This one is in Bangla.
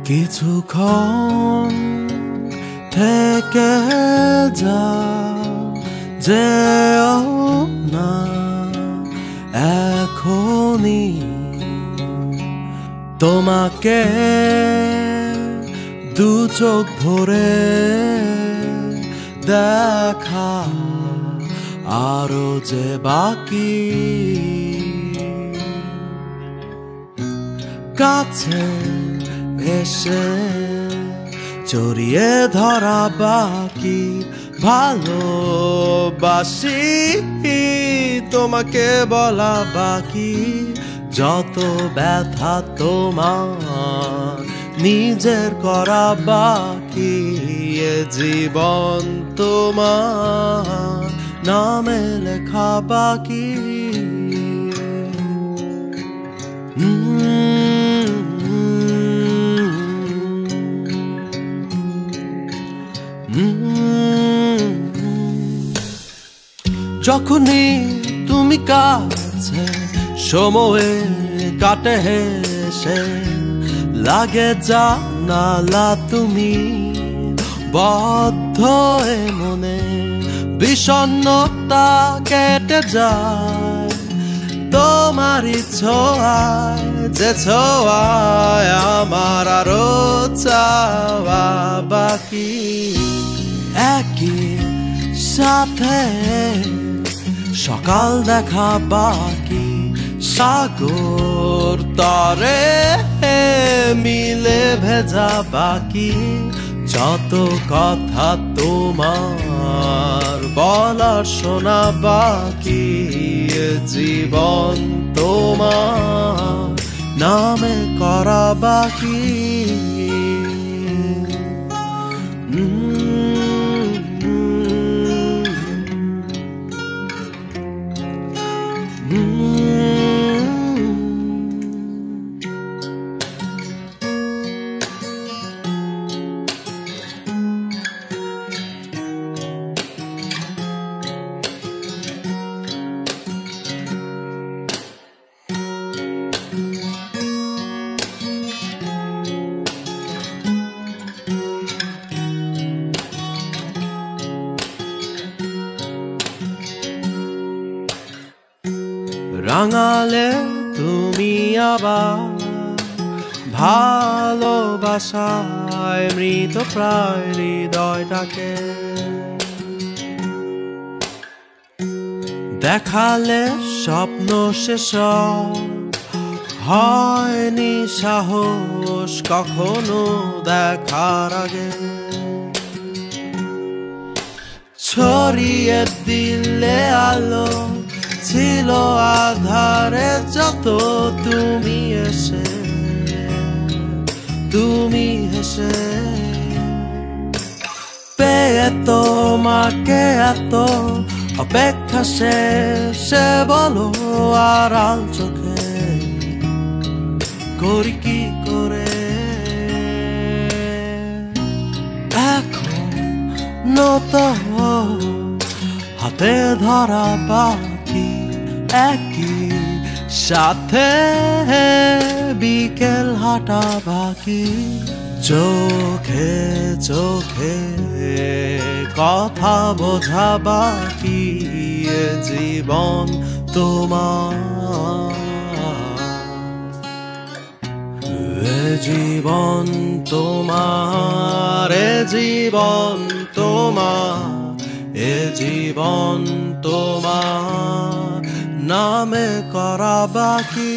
কিছুক্ষণ থেকে যাও, যেও না এখনই, তোমাকে দু চোখ ভরে দেখা আরো যে বাকি। কাছে এসে জড়িয়ে ধরা বাকি, ভালোবাসি তোমাকে বলা বাকি। যত ব্যথা তোমার নিজের করা বাকি, এ জীবন তোমার নামে লেখা বাকি। যখনই তুমি কাছে, সময়ে কাটে হেসে, লাগে জানালা তুমি বদ্ধ এ মনে, বিষণ্ণতা কেটে যায় তোমারই ছোঁয়ায়, যে ছোঁয়ায় আমার আরো চাওয়া বাকি। একই সাথে সকাল দেখা বাকি, সাগর তরে মিলে ভেজা বাকি। যত কথা তোমার বলার শোনা বাকি, জীবন তোমার নামে করা বাকি। রাঙালে তুমি আবার ভালোবাসায় মৃত প্রায় হৃদয়টাকে, দেখালে স্বপ্ন শেষ হয়নি সাহস কখনো দেখার আগে। ছড়িয়ে দিলে আলো ছিল আধারে, যত তুমি এসে তুমি হেসে, পেয়ে তোমাকে এত অপেক্ষা শেষে বলো আড়াল চোখে করি কি করে। এখন তো হাতে ধরা বাকি, একই সাথে বিকেল হাঁটা বাকি। চোখে চোখে কথা বোঝা বাকি, জীবন তোমার, জীবন তোমার, জীবন তোমার, এ জীবন তোমার নামে করা বাকি।